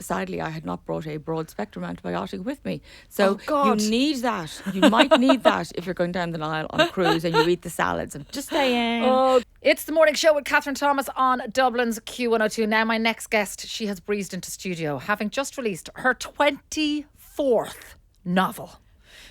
sadly, I had not brought a broad spectrum antibiotic with me. So God. you need that. You might need that if you're going down the Nile on a cruise and you eat the salads. I'm just saying. Oh, it's the morning show with Kathryn Thomas on Dublin's Q102. Now, my next guest, she has breezed into studio, having just released her 24th novel.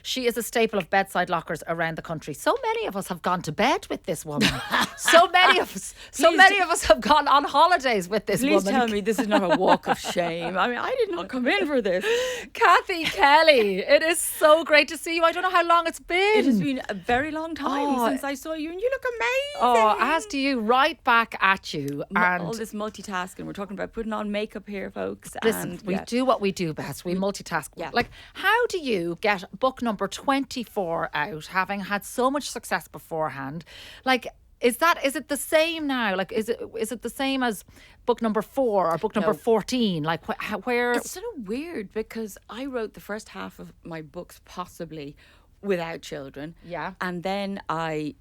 She is a staple of bedside lockers around the country. So many of us have gone to bed with this woman. So many of us have gone on holidays with this woman. Please tell me this is not a walk of shame. I mean, I did not come in for this. Cathy Kelly, it is so great to see you. I don't know how long it's been. It has been a very long time since I saw you, and you look amazing. Oh, as do you. Right back at you. And all this multitasking. We're talking about putting on makeup here, folks. Listen, and, we do what we do best. We multitask. Yeah. Like, how do you get book number 24 out, having had so much success beforehand? Like, is it the same now? Like, is it the same as book number 4 or book number 14? Like, where? It's sort of weird because I wrote the first half of my books possibly without children. Yeah. And then I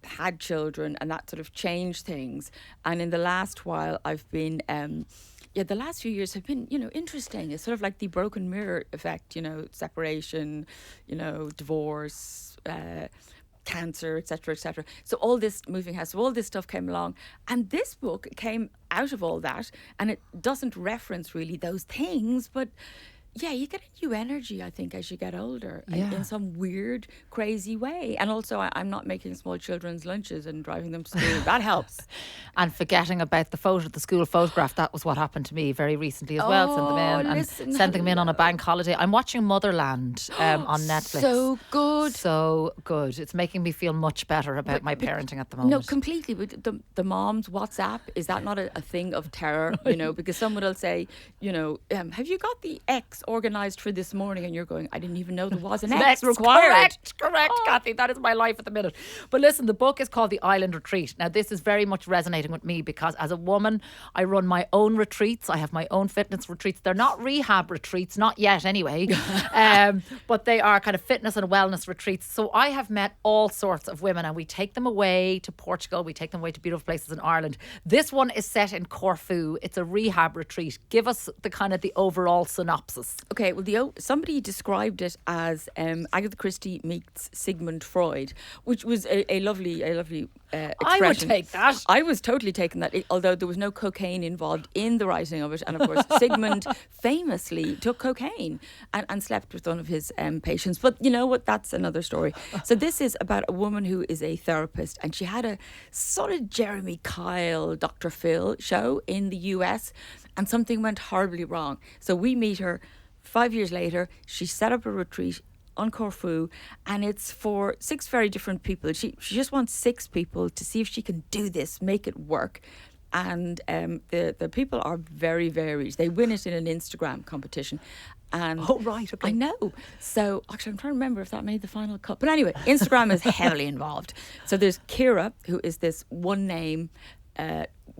had children, and that sort of changed things. And in the last while, I've been the last few years have been, interesting. It's sort of like the broken mirror effect, separation, divorce, cancer, etc., etc. So all this moving house, so all this stuff came along. And this book came out of all that, and it doesn't reference really those things, but yeah, you get a new energy, I think, as you get older in some weird, crazy way. And also, I'm not making small children's lunches and driving them to school. That helps. And forgetting about the school photograph. That was what happened to me very recently as well. Send them in and sending them in on a bank holiday. I'm watching Motherland on Netflix. So good. So good. It's making me feel much better about my parenting at the moment. No, completely. But the mom's WhatsApp, is that not a thing of terror? Because someone will say, have you got the X organised for this morning? And you're going, I didn't even know there was an X required. Correct, Cathy. That is my life at the minute. But listen, the book is called The Island Retreat. Now, this is very much resonating with me because as a woman, I run my own retreats. I have my own fitness retreats. They're not rehab retreats, not yet anyway, but they are kind of fitness and wellness retreats. So I have met all sorts of women, and we take them away to Portugal. We take them away to beautiful places in Ireland. This one is set in Corfu. It's a rehab retreat. Give us the overall synopsis. Okay, well, somebody described it as Agatha Christie meets Sigmund Freud, which was a lovely expression. I would take that. I was totally taking that, although there was no cocaine involved in the writing of it. And of course, Sigmund famously took cocaine and slept with one of his patients. But you know what? That's another story. So this is about a woman who is a therapist, and she had a sort of Jeremy Kyle, Dr. Phil show in the US, and something went horribly wrong. So we meet her 5 years later. She set up a retreat on Corfu, and it's for 6 very different people. She just wants 6 people to see if she can do this, make it work. And the people are very varied. They win it in an Instagram competition. And oh, right, okay. I know. So actually, I'm trying to remember if that made the final cut. But anyway, Instagram is heavily involved. So there's Kira, who is this one name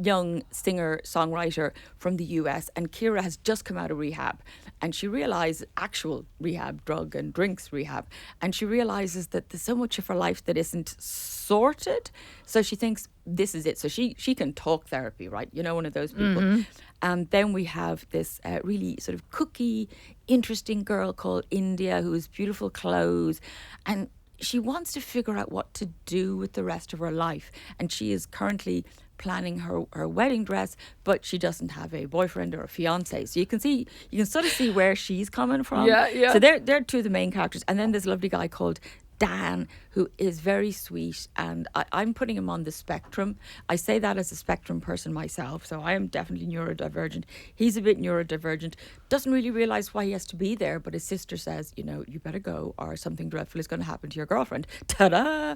young singer-songwriter from the US, and Kira has just come out of rehab, and she realizes actual rehab, drug and drinks rehab, and she realizes that there's so much of her life that isn't sorted. So she thinks this is it. So she can talk therapy, right? One of those people. Mm-hmm. And then we have this really sort of cookie, interesting girl called India, who has beautiful clothes, and she wants to figure out what to do with the rest of her life. And she is currently planning her wedding dress, but she doesn't have a boyfriend or a fiance. So you can sort of see where she's coming from. Yeah. So they're 2 of the main characters. And then there's a lovely guy called Dan, who is very sweet, and I'm putting him on the spectrum. I say that as a spectrum person myself, so I am definitely neurodivergent. He's a bit neurodivergent, doesn't really realise why he has to be there, but his sister says, you better go or something dreadful is going to happen to your girlfriend. Ta-da!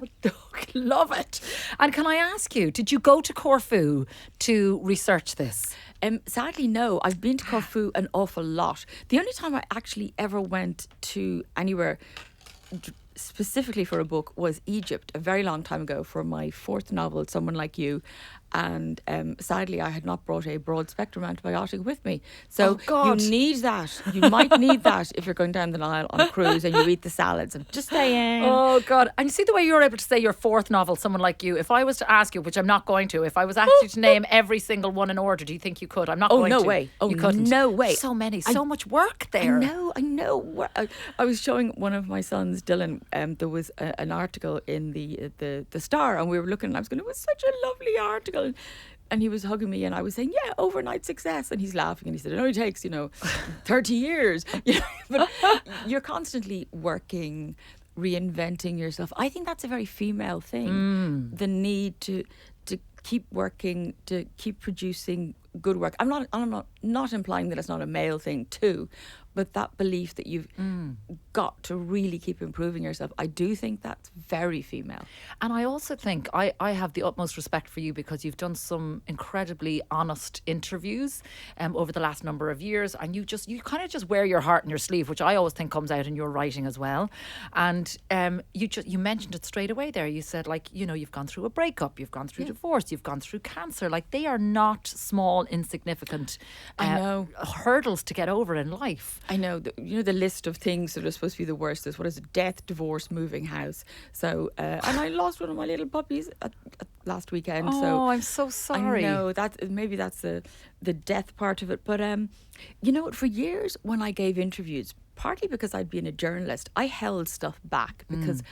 Love it. And can I ask you, did you go to Corfu to research this? Sadly, no. I've been to Corfu an awful lot. The only time I actually ever went to anywhere specifically for a book was Egypt a very long time ago for my 4th novel, Someone Like You. And sadly, I had not brought a broad spectrum antibiotic with me. So Oh, God. you need that. You might need that if you're going down the Nile on a cruise and you eat the salads. And just saying. Oh, God. And you see the way you're able to say your fourth novel, someone like you, if I was to ask you, which I'm not going to, if I was actually to name every single one in order, do you think you could? I'm not going to. Oh, no way. Oh, you couldn't. no way. So many, so much work there. I know. I was showing one of my sons, Dylan, there was an article in the Star, and we were looking, and I was going, it was such a lovely article. And he was hugging me, and I was saying, yeah, overnight success. And he's laughing, and he said, it only takes, 30 years. But you're constantly working, reinventing yourself. I think that's a very female thing. The need to keep working, to keep producing good work. I'm not implying that it's not a male thing too, but that belief that you've got to really keep improving yourself, I do think that's very female. And I also think I have the utmost respect for you because you've done some incredibly honest interviews over the last number of years, and you kind of just wear your heart in your sleeve, which I always think comes out in your writing as well. And you mentioned it straight away there. You said, like, you've gone through a breakup, you've gone through divorce, you've gone through cancer. Like, they are not small, insignificant hurdles to get over in life. I know. The list of things that are supposed to be the worst is, what is it? Death, divorce, moving house. So, and I lost one of my little puppies last weekend. Oh, so I'm so sorry. I know maybe that's the death part of it. But for years when I gave interviews, partly because I'd been a journalist, I held stuff back because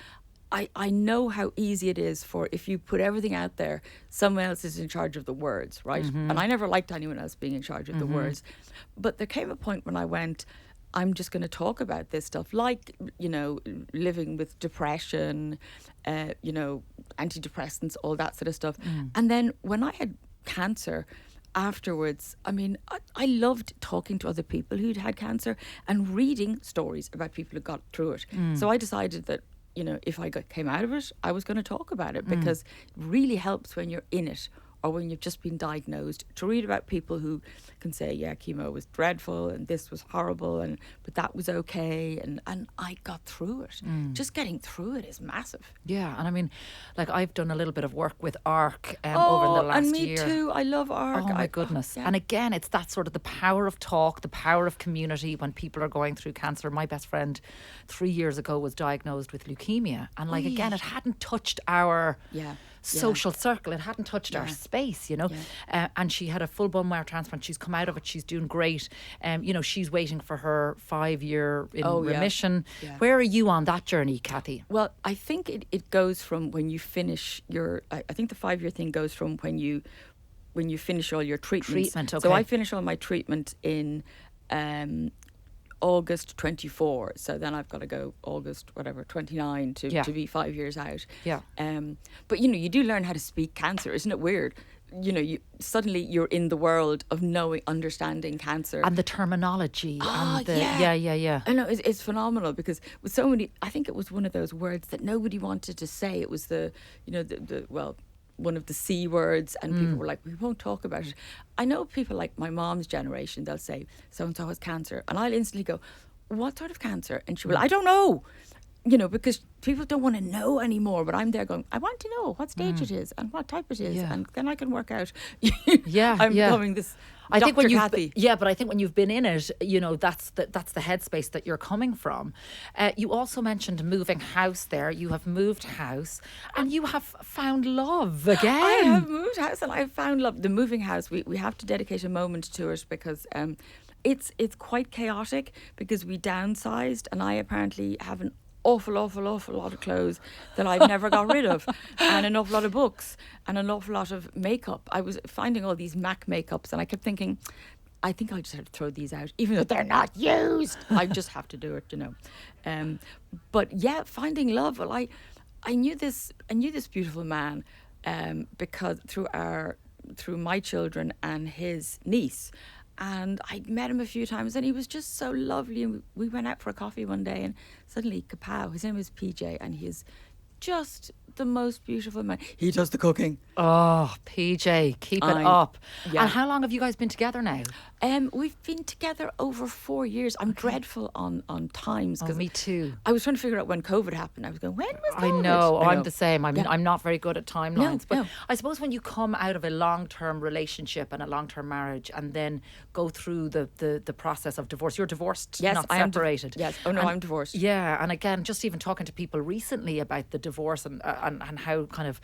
I know how easy it is for, if you put everything out there, someone else is in charge of the words, right? And I never liked anyone else being in charge of the words. But there came a point when I went, I'm just going to talk about this stuff, like, living with depression, antidepressants, all that sort of stuff. And then when I had cancer afterwards, I loved talking to other people who'd had cancer and reading stories about people who got through it. So I decided that, if I came out of it, I was going to talk about it, because it really helps when you're in it, or when you've just been diagnosed, to read about people who can say, yeah, chemo was dreadful and this was horrible, but that was okay, and I got through it. Just getting through it is massive. Yeah, and I've done a little bit of work with ARC over the last and me year. too. I love ARC. Oh my goodness. And again, it's that sort of the power of talk, the power of community when people are going through cancer. My best friend 3 years ago was diagnosed with leukemia, and again, it hadn't touched our social circle. It hadn't touched our space, and she had a full bone marrow transplant. She's come out of it. She's doing great. She's waiting for her 5-year remission. Yeah. Where are you on that journey, Cathy? Well, I think it goes from when you finish your, I think the 5-year thing goes from when you finish all your treatments. Okay. So I finished all my treatment in August 24, so then I've got to go August 29 to be 5 years out. But you do learn how to speak cancer. Isn't it weird? Suddenly you're in the world of understanding cancer and the terminology. I know it's phenomenal, because with so many, I think it was one of those words that nobody wanted to say. It was one of the C words, and people were like, we won't talk about it. I know people like my mom's generation, they'll say, so-and-so has cancer. And I'll instantly go, what sort of cancer? And she will, I don't know. Because people don't want to know anymore. But I'm there going, I want to know what stage it is and what type it is. Yeah. And then I can work out. I'm becoming this I think when Cathy. But I think when you've been in it, that's the headspace that you're coming from. You also mentioned moving house there. You have moved house and you have found love again. I have moved house and I've found love. The moving house, we have to dedicate a moment to it, because it's quite chaotic, because we downsized and I apparently have an awful lot of clothes that I've never got rid of, and an awful lot of books and an awful lot of makeup. I was finding all these MAC makeups and I kept thinking, I think I'll just have to throw these out, even though they're not used. I just have to do it, But yeah, finding love. Well, I knew this beautiful man because through my children and his niece. And I'd met him a few times and he was just so lovely. And we went out for a coffee one day and suddenly, kapow, his name is PJ, and he's just the most beautiful man. He does the cooking. Oh, PJ, keep it up. Yeah. And how long have you guys been together now? We've been together over 4 years. I'm dreadful on times. Oh, me too. I was trying to figure out when COVID happened. I was going, when was COVID? I know. I'm the same. I'm not very good at timelines. But No. I suppose when you come out of a long-term relationship and a long-term marriage and then go through the process of divorce, you're divorced, Yes, not I am separated. Yes. Oh, no, I'm divorced. Yeah. And again, just even talking to people recently about the divorce and how kind of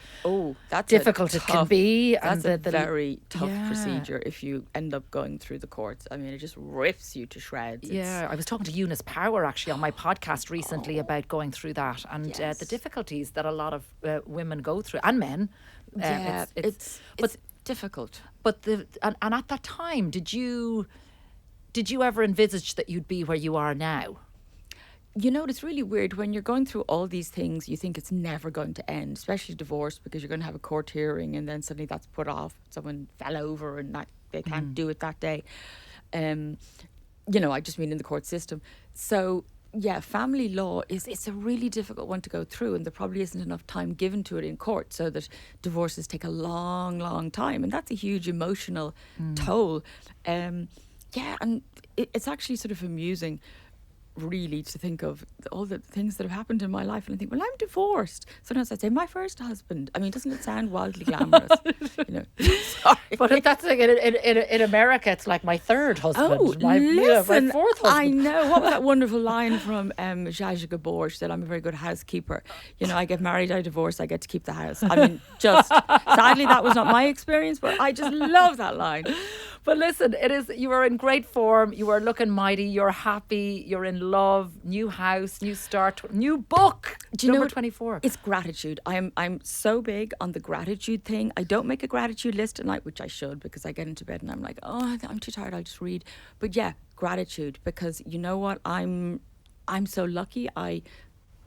that's difficult it can be. That's and a very tough procedure if you end up going through the courts. I mean, it just rips you to shreds. Yeah, I was talking to Eunice Power actually on my podcast recently about going through that and the difficulties that a lot of women go through, and men. It's difficult. But and at that time, did you ever envisage that you'd be where you are now? You know, it's really weird when you're going through all these things. You think it's never going to end, especially divorce, because you're going to have a court hearing and then suddenly that's put off. Someone fell over and they can't do it that day. You know, I just mean in the court system. So yeah, family law it's a really difficult one to go through, and there probably isn't enough time given to it in court, so that divorces take a long time, and that's a huge emotional toll. And it's actually sort of amusing, really, to think of all the things that have happened in my life, and I think, well, I'm divorced. Sometimes I say my first husband. I mean, doesn't it sound wildly glamorous? You know, sorry. But that's like in America, it's like my third husband. Oh, my listen, fourth husband. I know. What was that wonderful line from Zsa Zsa Gabor? She said, "I'm a very good housekeeper. You know, I get married, I divorce, I get to keep the house." I mean, just sadly, that was not my experience, but I just love that line. But listen, you are in great form. You are looking mighty. You're happy. You're in love. New house, new start, new book. Do you Number know 24. It's gratitude. I'm so big on the gratitude thing. I don't make a gratitude list at night, which I should, because I get into bed and I'm like, oh, I'm too tired, I'll just read. But yeah, gratitude, because you know what? I'm so lucky. I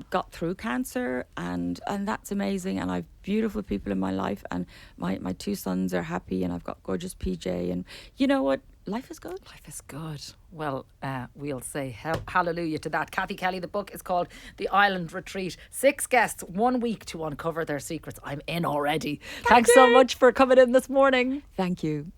got through cancer, and that's amazing, and I've beautiful people in my life, and my two sons are happy, and I've got gorgeous PJ, and you know what, life is good. Life is good. Well, we'll say hallelujah to that. Cathy Kelly, the book is called The Island Retreat. 6 guests, 1 week to uncover their secrets. I'm in already. Thanks so much for coming in this morning. Thank you.